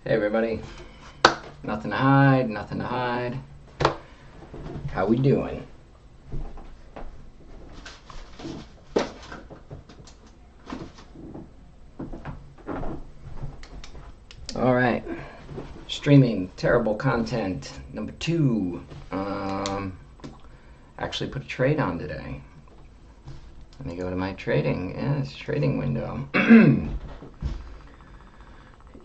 Hey everybody, nothing to hide, nothing to hide. How we doing? All right, streaming terrible content number 2. Actually put a trade on today. Let me go to my trading, trading window.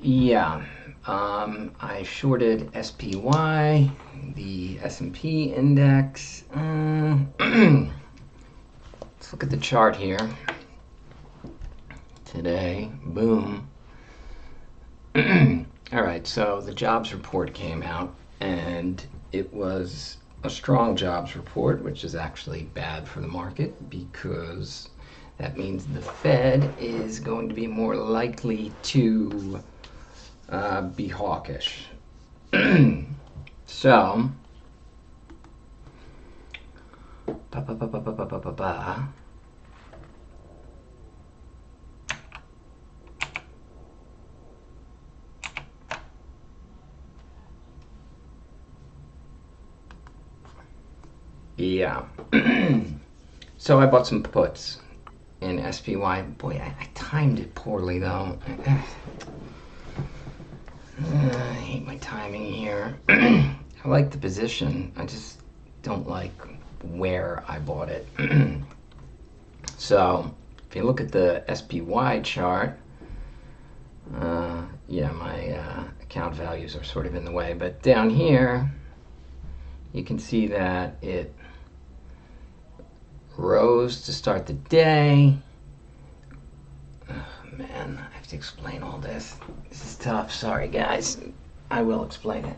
Yeah, I shorted SPY, the S&P index. Let's look at the chart here. Today, boom. All right, so the jobs report came out, and it was a strong jobs report, which is actually bad for the market because that means the Fed is going to be more likely to be hawkish. So, yeah. So I bought some puts in SPY. Boy, I timed it poorly though. I hate my timing here. I like the position. I just don't like where I bought it. So if you look at the SPY chart, yeah, my account values are sort of in the way. But down here, you can see that it rose to start the day. Oh, man, I have to explain all this. This is tough. Sorry, guys. I will explain it.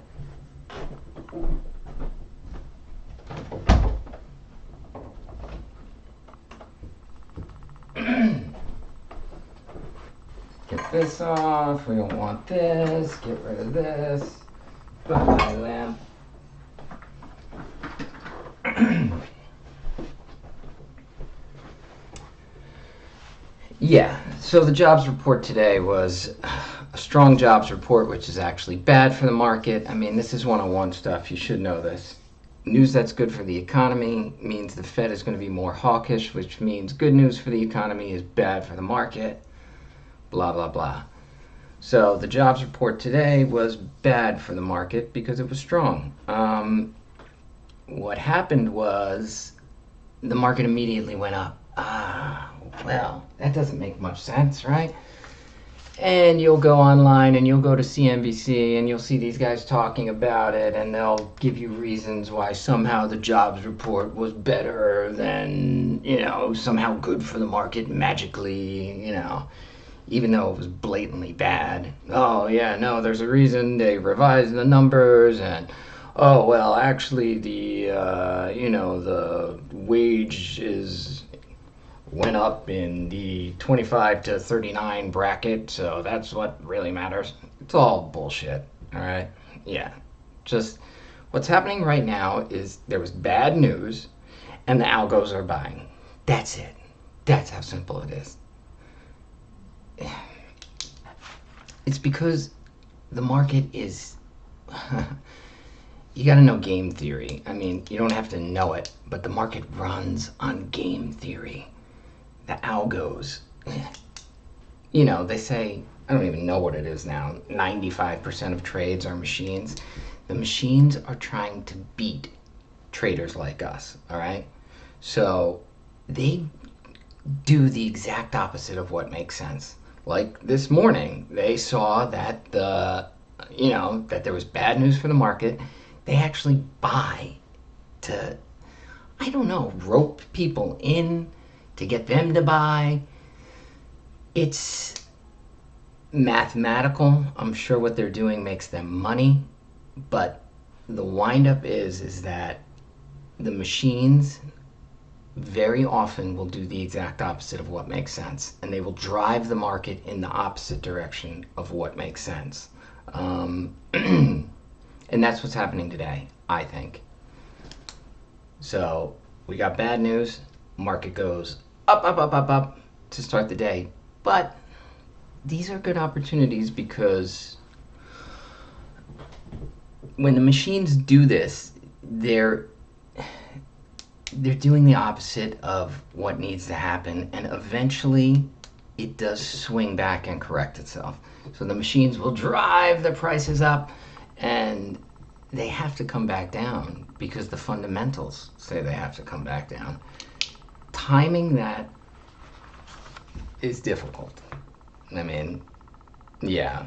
Get this off. We don't want this. Get rid of this. Bye, lamp. Yeah, so the jobs report today was a strong jobs report, which is actually bad for the market. I mean, this is 101 stuff. You should know this. News that's good for the economy means the Fed is going to be more hawkish, which means good news for the economy is bad for the market. Blah, blah, blah. So the jobs report today was bad for the market because it was strong. What happened was the market immediately went up. Well, that doesn't make much sense, right? And you'll go online and you'll go to CNBC and you'll see these guys talking about it, and they'll give you reasons why somehow the jobs report was better than, somehow good for the market magically, even though it was blatantly bad. Oh, yeah, no, there's a reason they revised the numbers, and oh, well, actually the wage went up in the 25 to 39 bracket, so that's what really matters. It's all bullshit, all right? Yeah, just what's happening right now is there was bad news, and the algos are buying. That's it. That's how simple it is. It's because the market is... You got to know game theory. I mean, you don't have to know it, but the market runs on game theory. The algos, they say, I don't even know what it is now, 95% of trades are machines. The machines are trying to beat traders like us, all right? So they do the exact opposite of what makes sense. Like this morning, they saw that that there was bad news for the market. They actually buy to, rope people in to get them to buy. It's mathematical. I'm sure what they're doing makes them money, but the windup is that the machines very often will do the exact opposite of what makes sense, and they will drive the market in the opposite direction of what makes sense. And that's what's happening today, I think. So we got bad news. Market goes up to start the day. But these are good opportunities because when the machines do this, they're doing the opposite of what needs to happen, and eventually it does swing back and correct itself. So the machines will drive the prices up, and they have to come back down because the fundamentals say they have to come back down. Timing that is difficult. I mean, yeah,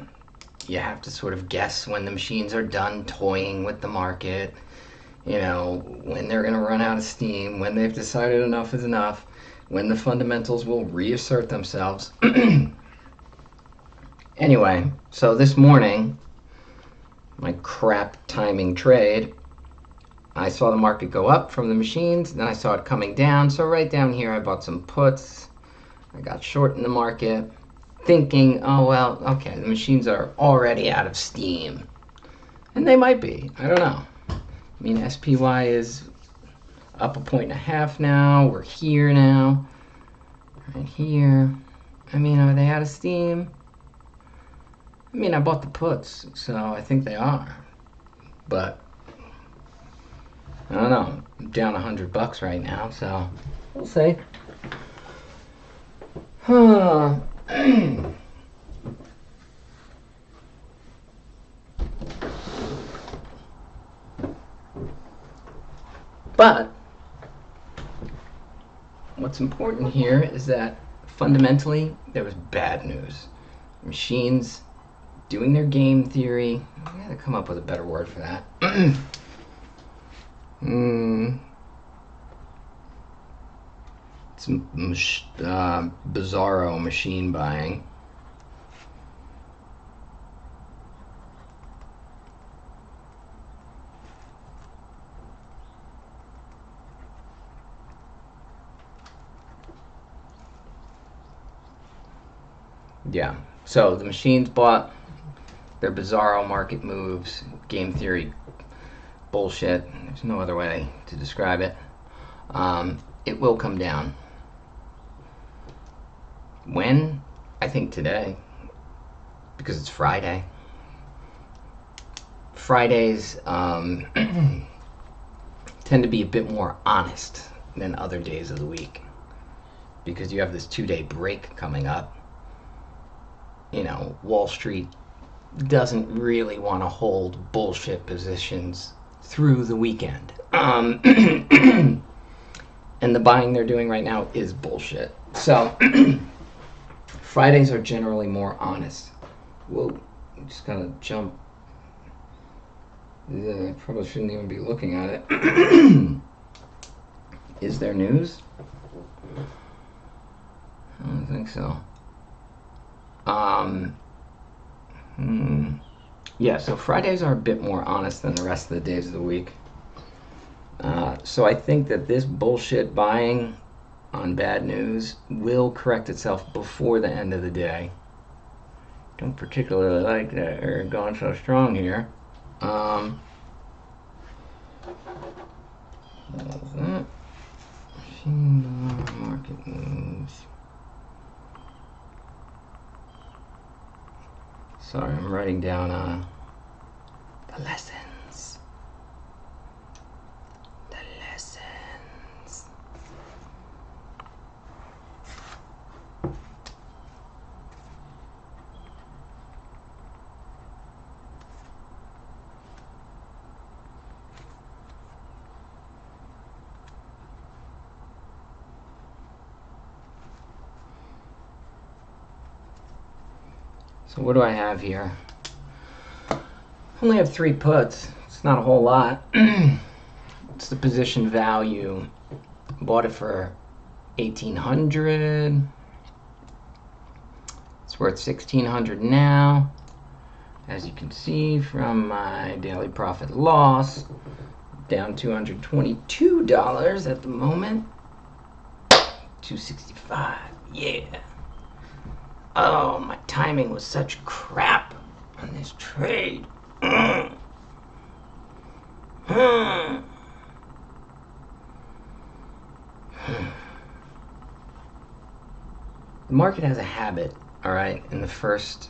you have to sort of guess when the machines are done toying with the market, you know, when they're going to run out of steam, when they've decided enough is enough, when the fundamentals will reassert themselves. Anyway, so this morning, my crap timing trade, I saw the market go up from the machines, then I saw it coming down. So right down here, I bought some puts. I got short in the market, thinking, oh, well, okay, the machines are already out of steam. And they might be. I don't know. I mean, SPY is up 1.5 points now. We're here now. Right here. I mean, are they out of steam? I mean, I bought the puts, so I think they are. But I don't know. I'm down $100 right now, so we'll see. But what's important here is that fundamentally there was bad news. Machines doing their game theory. I gotta come up with a better word for that. It's bizarro machine buying. Yeah, so the machines bought their bizarro market moves, game theory bullshit. There's no other way to describe it. It will come down. When? I think today, because it's Friday. Fridays tend to be a bit more honest than other days of the week, because you have this 2-day break coming up. You know, Wall Street doesn't really want to hold bullshit positions through the weekend. And the buying they're doing right now is bullshit. So Fridays are generally more honest. Whoa, I'm just gonna jump. I probably shouldn't even be looking at it. Is there news? I don't think so. Yeah, so Fridays are a bit more honest than the rest of the days of the week. So I think that this bullshit buying on bad news will correct itself before the end of the day. Don't particularly like that they're going so strong here. What was that? Market moves. Sorry, I'm writing down the lessons. The lessons. So what do I have here? I only have 3 puts. It's not a whole lot. It's the position value. Bought it for $1,800. It's worth $1,600 now. As you can see from my daily profit loss, down $222 at the moment. $265. Yeah. Oh, my timing was such crap on this trade. The market has a habit, all right, in the first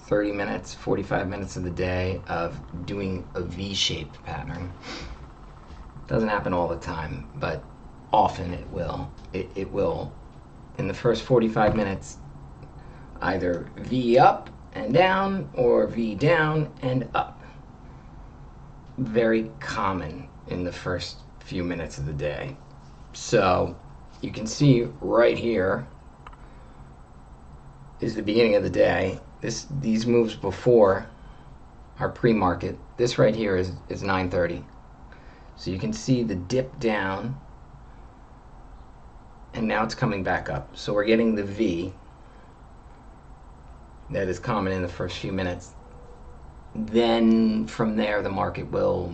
30 minutes, 45 minutes of the day of doing a V-shaped pattern. Doesn't happen all the time, but often it will. It will, in the first 45 minutes, either V up and down or V down and up. Very common in the first few minutes of the day. So you can see right here is the beginning of the day. These moves before are pre-market. This right here is 9:30. So you can see the dip down, and now it's coming back up. So we're getting the V that is common in the first few minutes. Then from there the market will,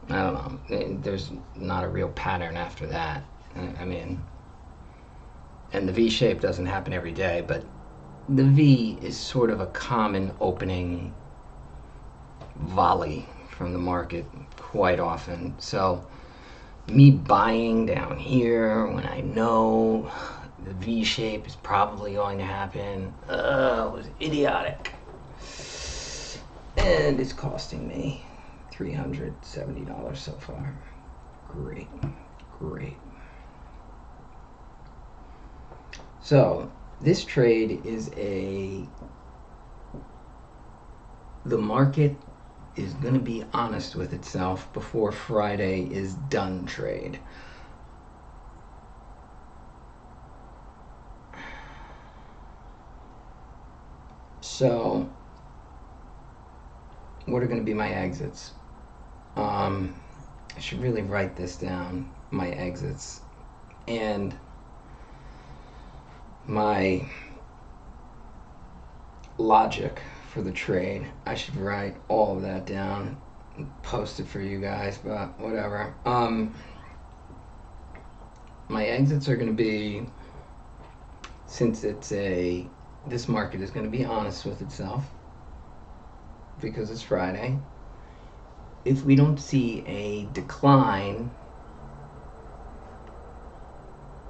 I don't know, there's not a real pattern after that. I mean, and the V shape doesn't happen every day, but the V is sort of a common opening volley from the market quite often. So me buying down here when I know the V shape is probably going to happen, was idiotic. And it's costing me $370 so far. Great, great. So this trade is the market is going to be honest with itself before Friday is done trade. So what are going to be my exits? I should really write this down, my exits, and my logic for the trade. I should write all of that down and post it for you guys, but whatever. My exits are going to be, since this market is going to be honest with itself because it's Friday. If we don't see a decline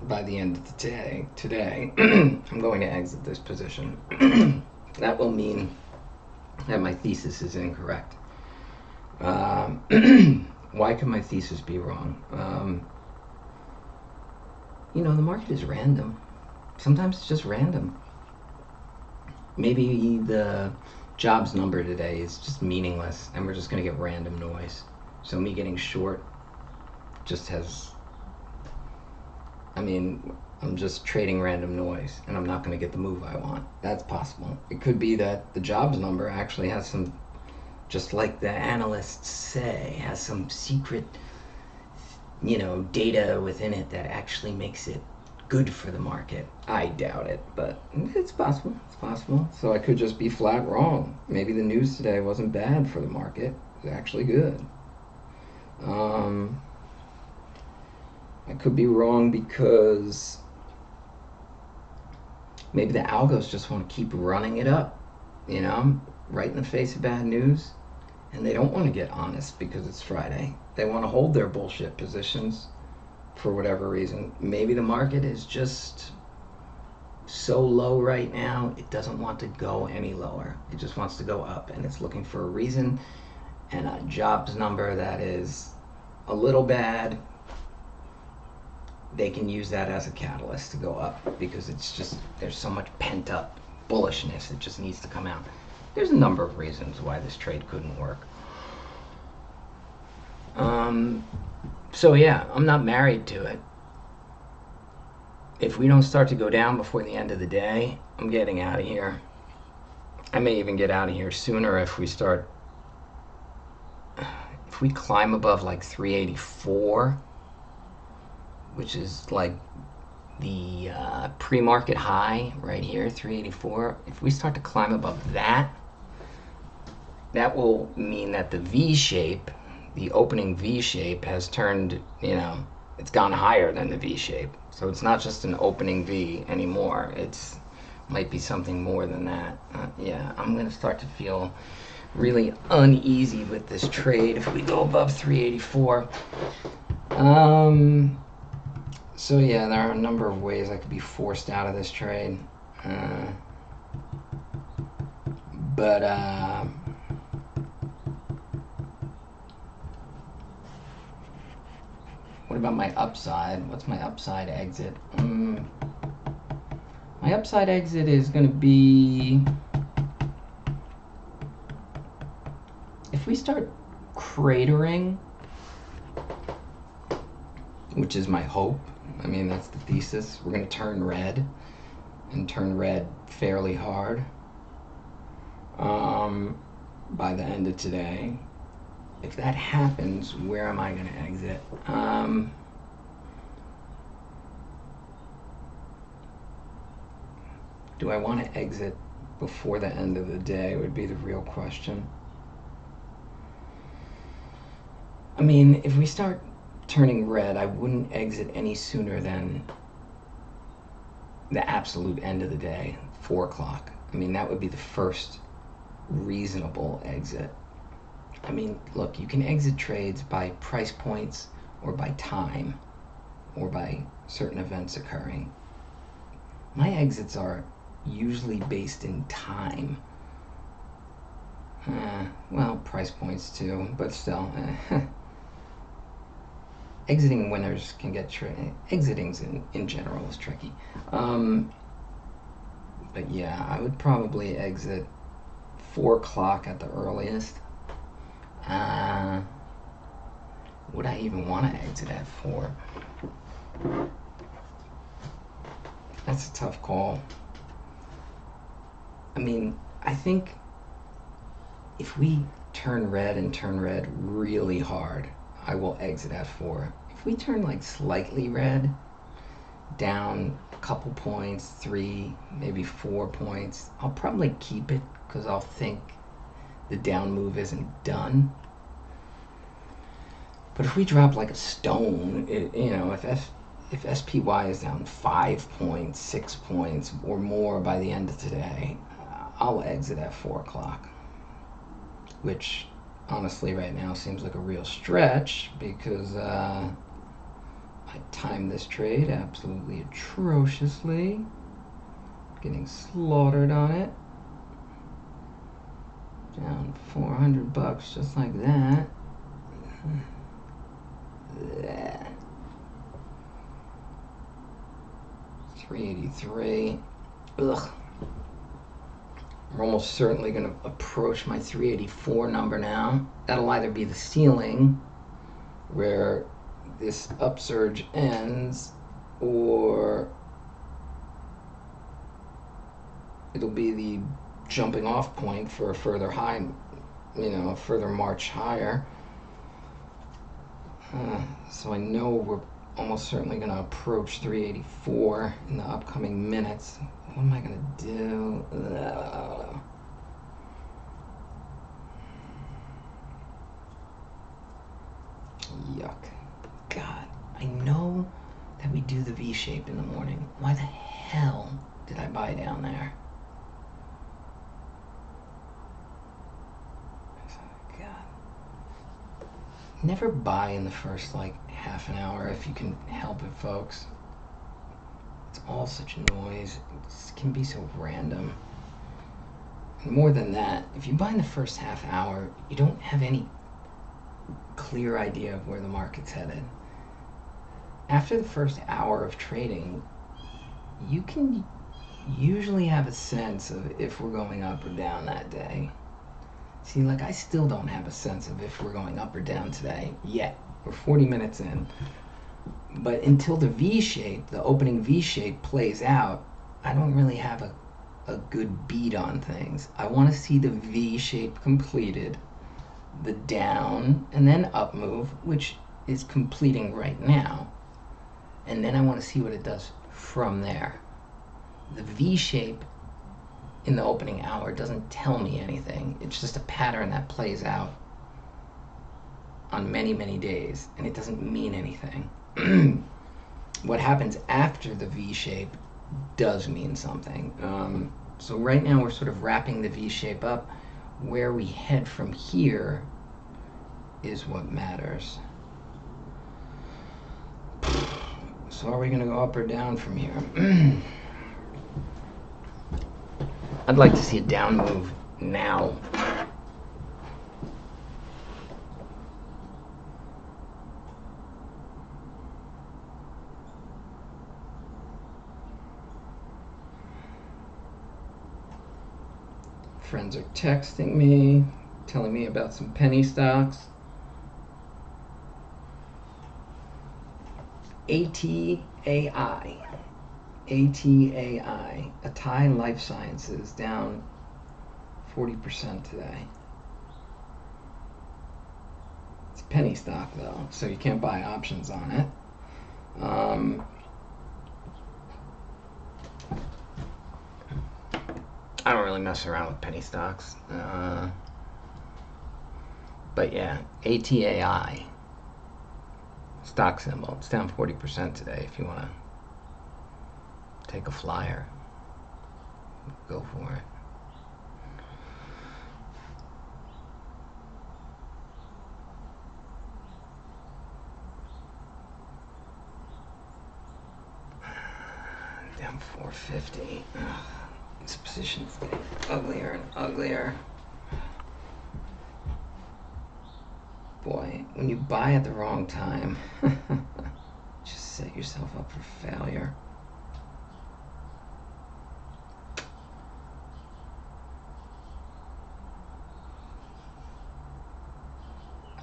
by the end of the day today, I'm going to exit this position. That will mean that my thesis is incorrect. Why could my thesis be wrong? The market is random. Sometimes it's just random. Maybe the jobs number today is just meaningless and we're just going to get random noise. So me getting short just I'm just trading random noise and I'm not going to get the move I want. That's possible. It could be that the jobs number actually has some, just like the analysts say, has some secret, data within it that actually makes it good for the market. I doubt it, but it's possible. It's possible. So I could just be flat wrong. Maybe the news today wasn't bad for the market. It was actually good. I could be wrong because maybe the algos just want to keep running it up, right in the face of bad news. And they don't want to get honest because it's Friday. They want to hold their bullshit positions for whatever reason. Maybe the market is just so low right now, it doesn't want to go any lower. It just wants to go up, and it's looking for a reason and a jobs number that is a little bad. They can use that as a catalyst to go up because it's just, there's so much pent up bullishness. It just needs to come out. There's a number of reasons why this trade couldn't work. So yeah, I'm not married to it. If we don't start to go down before the end of the day, I'm getting out of here. I may even get out of here sooner if we climb above like 384, which is like the pre-market high right here, 384. If we start to climb above that, that will mean that the V shape, the opening V shape has turned, it's gone higher than the V shape. So it's not just an opening V anymore. It's might be something more than that. Yeah, I'm going to start to feel really uneasy with this trade if we go above 384. So yeah, there are a number of ways I could be forced out of this trade. But what about my upside? What's my upside exit? My upside exit is going to be if we start cratering, which is my hope. I mean, that's the thesis. We're going to turn red, and turn red fairly hard by the end of today. If that happens, where am I going to exit? Do I want to exit before the end of the day would be the real question. I mean, if we start turning red, I wouldn't exit any sooner than the absolute end of the day, 4 o'clock. I mean, that would be the first reasonable exit. I mean, look, you can exit trades by price points or by time or by certain events occurring. My exits are usually based in time. Well, price points too, but still. Exiting winners can get exiting in general is tricky. But yeah, I would probably exit 4 o'clock at the earliest. Would I even want to exit at 4? That's a tough call. I mean, I think if we turn red and turn red really hard, I will exit at 4. If we turn like slightly red, down a couple points, 3, maybe 4 points, I'll probably keep it because I'll think the down move isn't done. But if we drop like a stone, if SPY is down 5 points, 6 points, or more by the end of today, I'll exit at 4 o'clock, which honestly right now seems like a real stretch because I timed this trade absolutely atrociously, getting slaughtered on it. Down $400 just like that. 383. Ugh. We're almost certainly going to approach my 384 number now. That'll either be the ceiling, where this upsurge ends, or it'll be the jumping off point for a further high, a further march higher. So I know we're almost certainly going to approach 384 in the upcoming minutes. What am I going to do? Yuck. God, I know that we do the V shape in the morning. Why the hell did I buy down there? God. Never buy in the first half an hour if you can help it, folks. It's all such noise. It can be so random. And more than that, if you buy in the first half hour, you don't have any clear idea of where the market's headed. After the first hour of trading, you can usually have a sense of if we're going up or down that day. See, I still don't have a sense of if we're going up or down today yet. We're 40 minutes in. But until the V shape, the opening V shape plays out, I don't really have a good beat on things. I want to see the V shape completed, the down and then up move, which is completing right now. And then I want to see what it does from there. The V shape in the opening hour doesn't tell me anything. It's just a pattern that plays out on many, many days, and it doesn't mean anything. What happens after the V shape does mean something. So right now we're sort of wrapping the V shape up. Where we head from here is what matters. So are we going to go up or down from here? I'd like to see a down move now. Friends are texting me, telling me about some penny stocks. ATAI. ATAI. Atai Life Sciences down 40% today. It's a penny stock though, so you can't buy options on it. I don't really mess around with penny stocks. But yeah, ATAI. Stock symbol. It's down 40% today. If you want to take a flyer, go for it. Down 450. Ugh, this position's getting uglier and uglier. Boy, when you buy at the wrong time, just set yourself up for failure.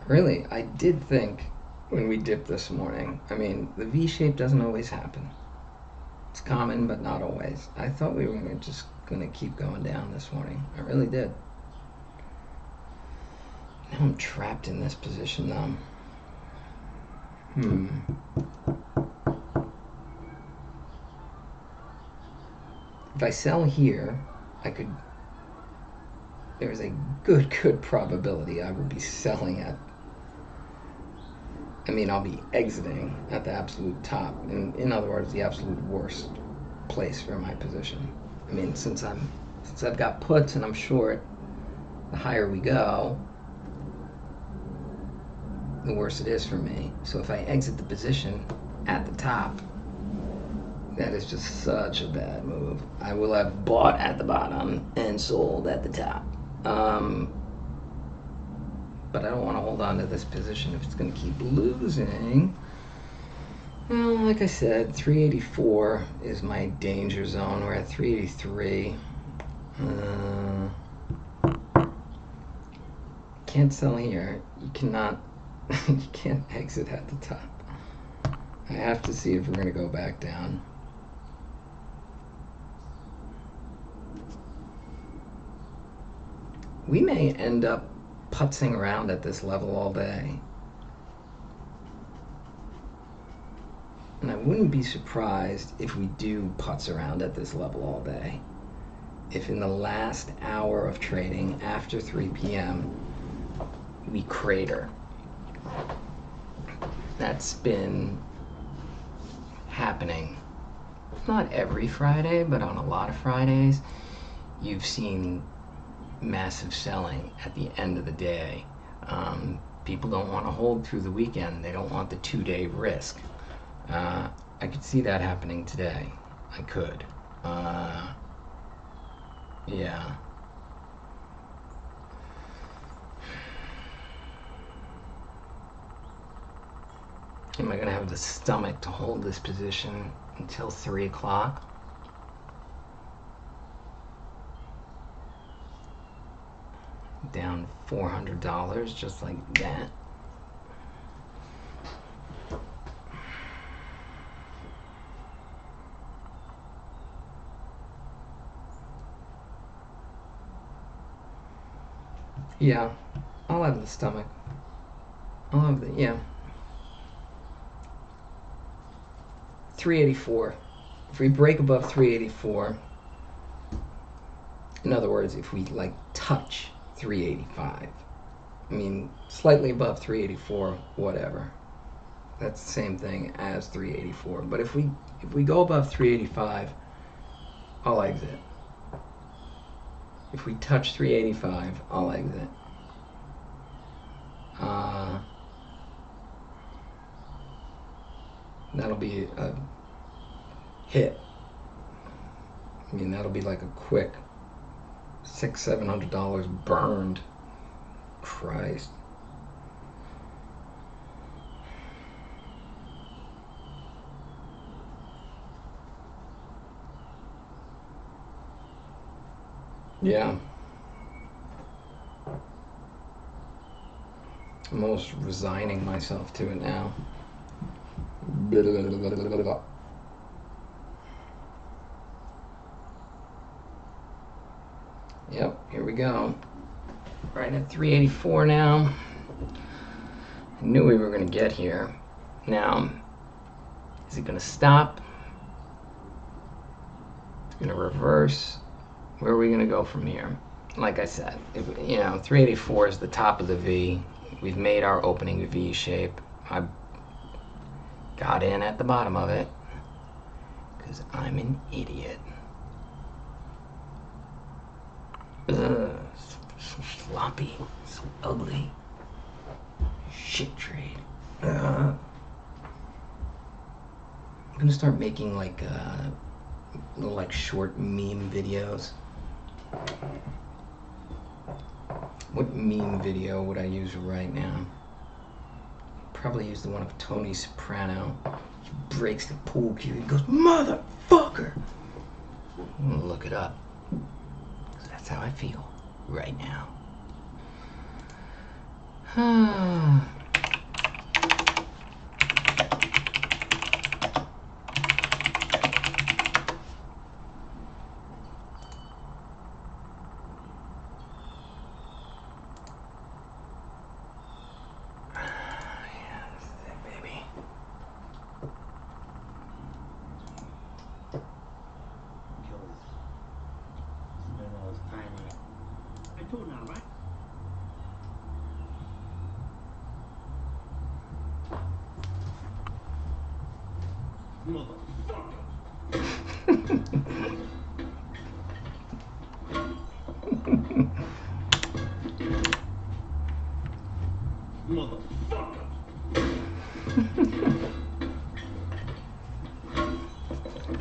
Really, I did think when we dipped this morning, I mean, the V shape doesn't always happen. It's common, but not always. I thought we were just gonna keep going down this morning. I really did. Now I'm trapped in this position though. If I sell here, there's a good probability I will be selling at, I'll be exiting at the absolute top. In other words, the absolute worst place for my position. Since I've got puts and I'm short, the higher we go, the worse it is for me. So if I exit the position at the top, that is just such a bad move. I will have bought at the bottom and sold at the top. But I don't want to hold on to this position if it's going to keep losing. Well, like I said, 384 is my danger zone. We're at 383. Can't sell here. You cannot. You can't exit at the top. I have to see if we're going to go back down. We may end up putzing around at this level all day. And I wouldn't be surprised if we do putz around at this level all day. If in the last hour of trading after 3 p.m. we crater. That's been happening. Not every Friday, but on a lot of Fridays, you've seen massive selling at the end of the day. People don't want to hold through the weekend. They don't want the 2-day risk. I could see that happening today. I could. Yeah. Am I going to have the stomach to hold this position until 3 o'clock? Down $400 just like that. Yeah, I'll have the stomach. I'll have the, yeah. 384. If we break above 384, in other words, if we touch 385, slightly above 384, whatever. That's the same thing as 384. But if we go above 385, I'll exit. If we touch 385, I'll exit. That'll be a hit. That'll be like a quick $700 burned. Christ. Yeah. I'm almost resigning myself to it now. Yep, here we go. Right at 384 now. I knew we were going to get here. Now, is it going to stop? It's going to reverse. Where are we going to go from here? Like I said, 384 is the top of the V. We've made our opening V shape. I got in at the bottom of it because I'm an idiot. Ugh, so sloppy, so ugly. Shit trade. I'm gonna start making like little like short meme videos. What meme video would I use right now? Probably use the one of Tony Soprano. He breaks the pool cue. He goes, "Motherfucker!" I'm gonna look it up. That's how I feel right now.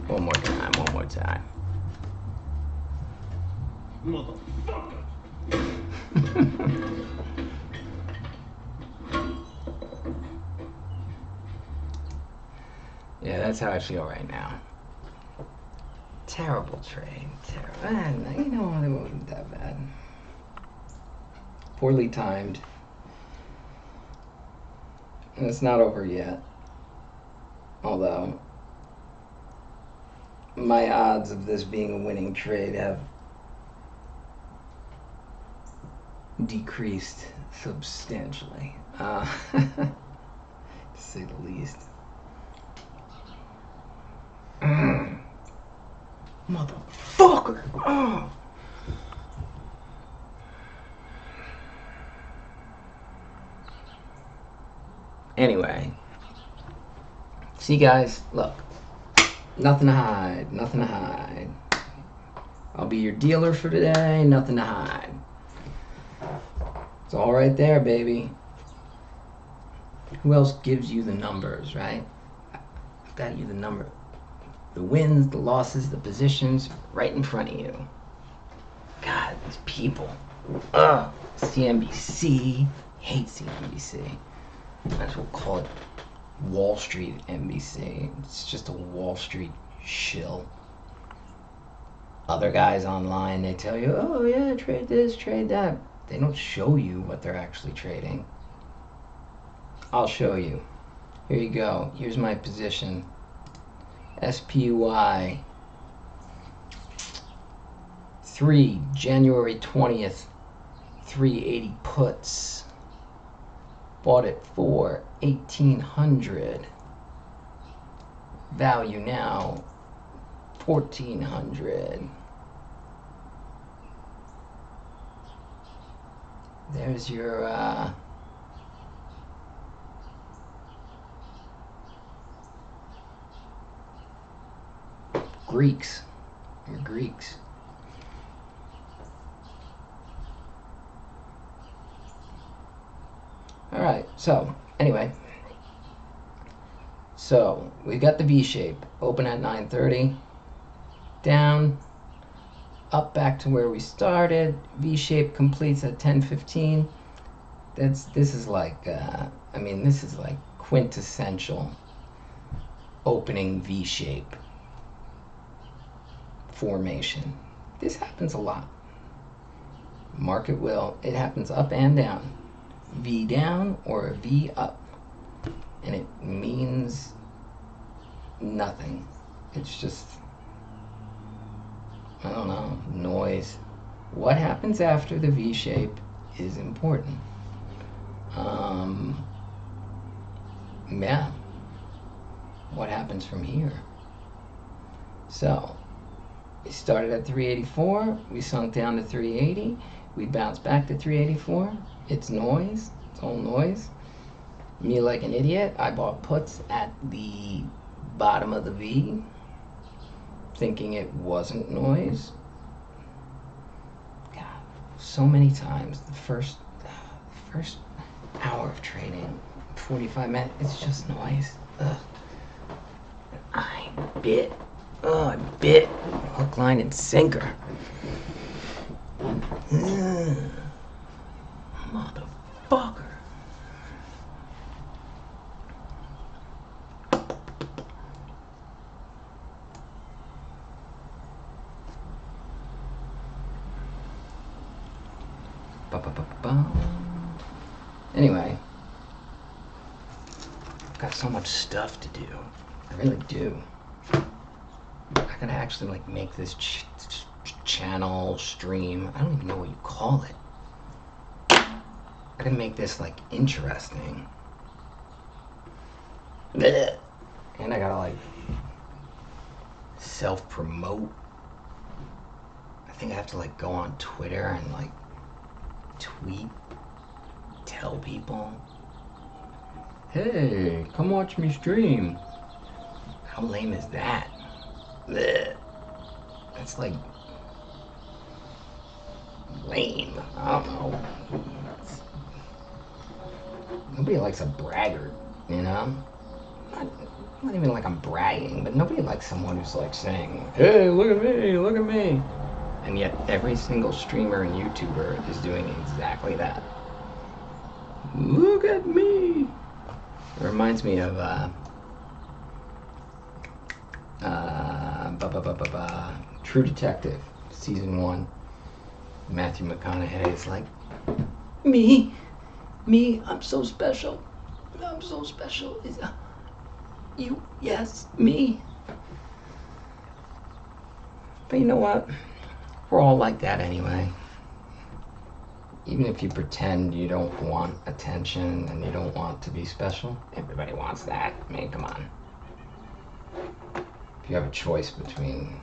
One more time, one more time. Motherfucker. Yeah, that's how I feel right now. Terrible trade. Terrible. You know what? It wasn't that bad. Poorly timed. And it's not over yet. Although, my odds of this being a winning trade have decreased substantially, to say the least. Motherfucker! Oh. Anyway, see guys, look, nothing to hide, nothing to hide. I'll be your dealer for today, nothing to hide. It's all right there, baby. Who else gives you the numbers, right? I've got you the number. The wins, the losses, the positions, right in front of you. God, these people. Ugh. CNBC. Hate CNBC. Might as well call it Wall Street NBC. It's just a Wall Street shill. Other guys online, they tell you, oh yeah, trade this, trade that. They don't show you what they're actually trading. I'll show you. Here you go. Here's my position. SPY 3 January 20th 380 puts. Bought it for 1,800. Value now 1,400. There's your Greeks. Your Greeks. All right, so anyway, we got the V shape, open at 9:30, down, up back to where we started. V-shape completes at 10:15. This is like this is like quintessential opening V-shape formation. This happens a lot. Market will, it happens up and down. V down or a V up. And it means nothing. It's just, I don't know, noise. What happens after the V shape is important. Yeah. What happens from here? So, we started at 384, we sunk down to 380, we bounced back to 384. It's noise, it's all noise. Me like an idiot, I bought puts at the bottom of the V, thinking it wasn't noise. God, so many times, the first hour of trading, 45 minutes, it's just noise. Ugh. I bit, hook, line, and sinker. Motherfucker. Anyway, I've got so much stuff to do. I really do. I gotta actually like make this channel stream. I don't even know what you call it. I gotta make this like interesting. Blech. And I gotta like self-promote. I think I have to like go on Twitter and like tweet, tell people, hey, come watch me stream. How lame is that? Blech. That's like lame. I don't know. Nobody likes a braggart, you know? Not even like I'm bragging, but nobody likes someone who's like saying, hey, look at me, look at me. And yet every single streamer and YouTuber is doing exactly that. Look at me. It reminds me of True Detective, season 1. Matthew McConaughey is like, me, I'm so special. I'm so special. Is you, yes, me. But you know what? We're all like that anyway. Even if you pretend you don't want attention and you don't want to be special, everybody wants that. I mean, come on. If you have a choice between,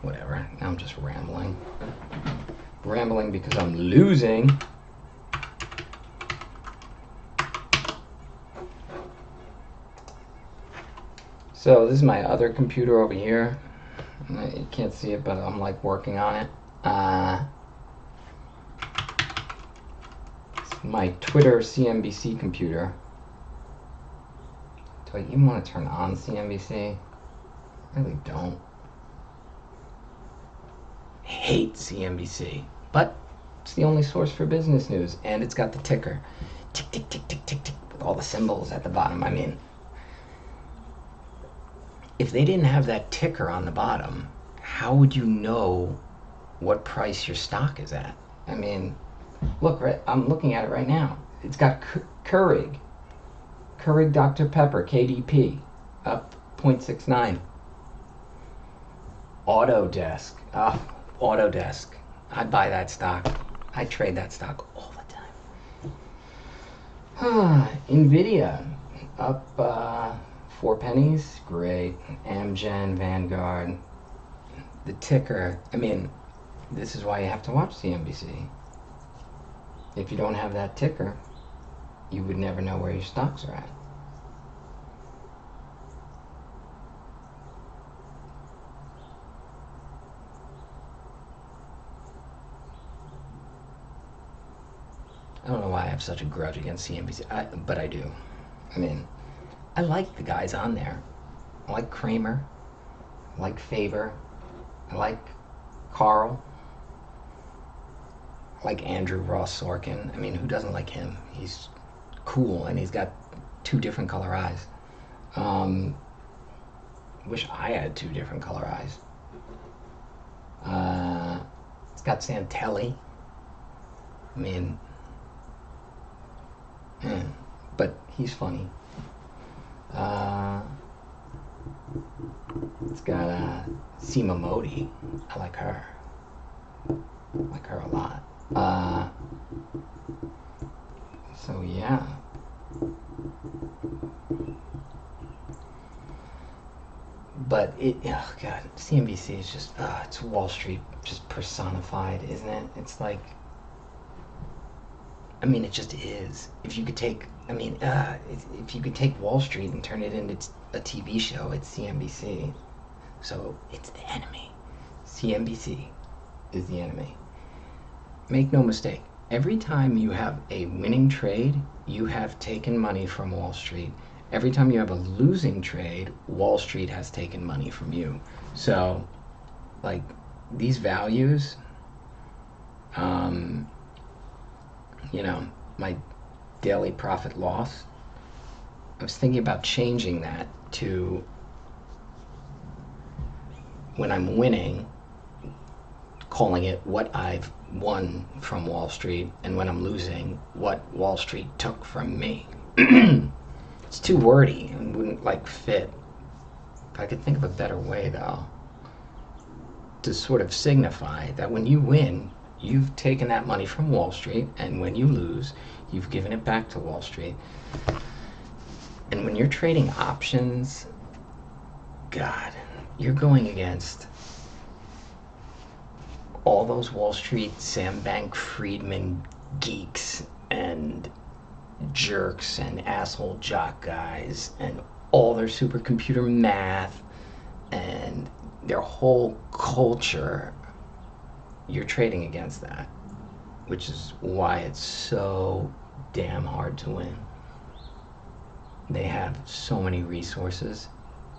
whatever. Now I'm just rambling. Rambling because I'm losing. So this is my other computer over here. You can't see it, but I'm like working on it. It's my Twitter CNBC computer. Do I even want to turn on CNBC? I really don't. I hate CNBC, but it's the only source for business news, and it's got the ticker. Tick, tick, tick, tick, tick, tick, with all the symbols at the bottom. I mean, if they didn't have that ticker on the bottom, how would you know what price your stock is at? I mean, look, right, I'm looking at it right now. It's got Keurig Dr. Pepper, KDP, up 0.69. Autodesk, Autodesk. I buy that stock. I trade that stock all the time. Nvidia, up 4 pennies, great. Amgen, Vanguard, the ticker. I mean, this is why you have to watch CNBC. If you don't have that ticker, you would never know where your stocks are at. I don't know why I have such a grudge against CNBC, but I do. I mean, I like the guys on there. I like Kramer. I like Faber. I like Carl. I like Andrew Ross Sorkin. I mean, who doesn't like him? He's cool, and he's got two different color eyes. Wish I had two different color eyes. It's got Santelli. I mean, but he's funny. It's got Seema Modi. I like her. I like her a lot. So yeah. But oh god, CNBC is just, it's Wall Street just personified, isn't it? It's like, I mean, it just is. If you could take, I mean, if you could take Wall Street and turn it into a TV show, it's CNBC. So it's the enemy. CNBC is the enemy. Make no mistake, every time you have a winning trade, you have taken money from Wall Street. Every time you have a losing trade, Wall Street has taken money from you. So, like, these values, you know, my daily profit loss, I was thinking about changing that to when I'm winning, calling it what I've won from Wall Street, and when I'm losing, what Wall Street took from me. It's too wordy and wouldn't like fit. If I could think of a better way though, to sort of signify that when you win, you've taken that money from Wall Street, and when you lose, you've given it back to Wall Street. And when you're trading options, God, you're going against all those Wall Street Sam Bankman-Friedman geeks and jerks and asshole jock guys and all their supercomputer math and their whole culture. You're trading against that, which is why it's so damn hard to win. They have so many resources,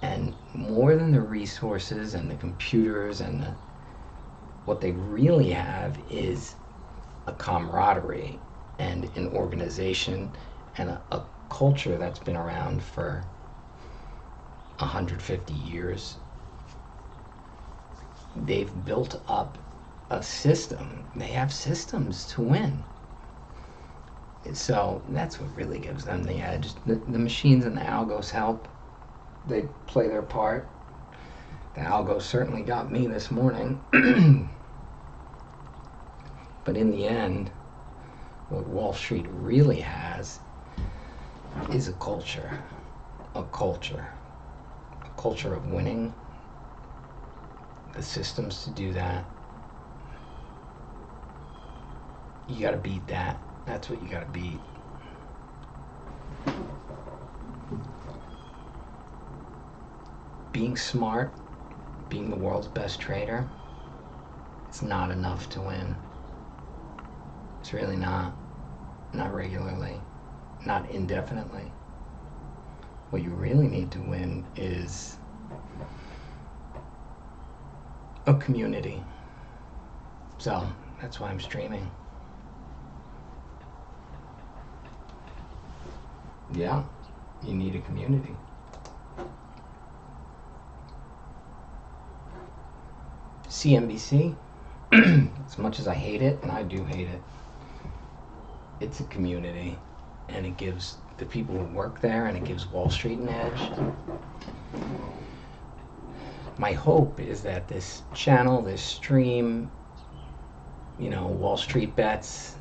and more than the resources and the computers and what they really have is a camaraderie and an organization and a culture that's been around for 150 years. They've built up a system. They have systems to win. So that's what really gives them the edge. The machines and the algos help. They play their part. The algo certainly got me this morning. But in the end, what Wall Street really has is a culture. A culture. A culture of winning. The systems to do that. You gotta beat that. That's what you gotta beat. Being smart, being the world's best trader, it's not enough to win. It's really not. Not regularly. Not indefinitely. What you really need to win is a community. So, that's why I'm streaming. Yeah, you need a community. CNBC, as much as I hate it, and I do hate it, it's a community, and it gives the people who work there, and it gives Wall Street an edge. My hope is that this channel, this stream, you know, Wall Street Bets,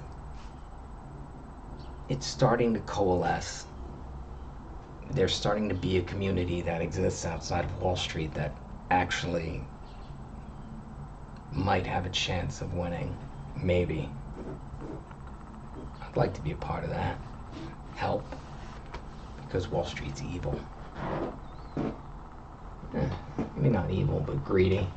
it's starting to coalesce. There's starting to be a community that exists outside of Wall Street that actually might have a chance of winning. Maybe. I'd like to be a part of that. Help. Because Wall Street's evil. Maybe not evil, but greedy.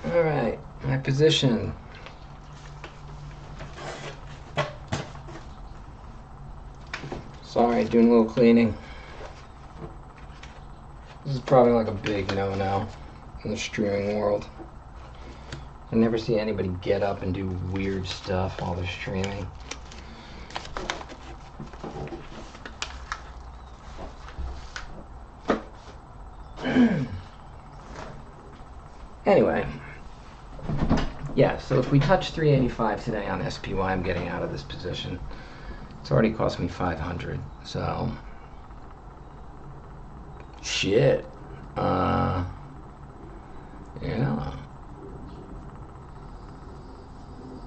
Alright, my position. Alright, doing a little cleaning. This is probably like a big no-no in the streaming world. I never see anybody get up and do weird stuff while they're streaming. Anyway, yeah, so if we touch 385 today on SPY, I'm getting out of this position. It's already cost me 500, so shit. Yeah.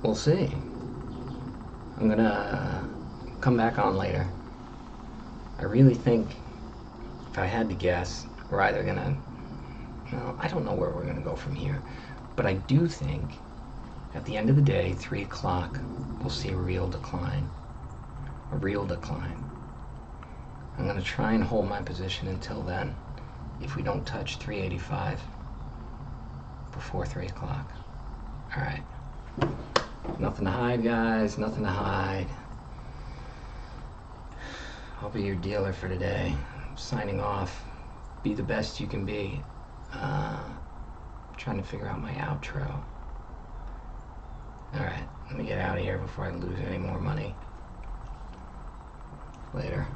We'll see. I'm gonna come back on later. I really think, if I had to guess, we're either gonna, well, I don't know where we're gonna go from here, but I do think at the end of the day, 3 o'clock, we'll see a real decline. A real decline. I'm gonna try and hold my position until then, if we don't touch 385 before 3 o'clock. Alright. Nothing to hide, guys. Nothing to hide. I'll be your dealer for today. Signing off. Be the best you can be. Trying to figure out my outro. Alright, let me get out of here before I lose any more money. Later.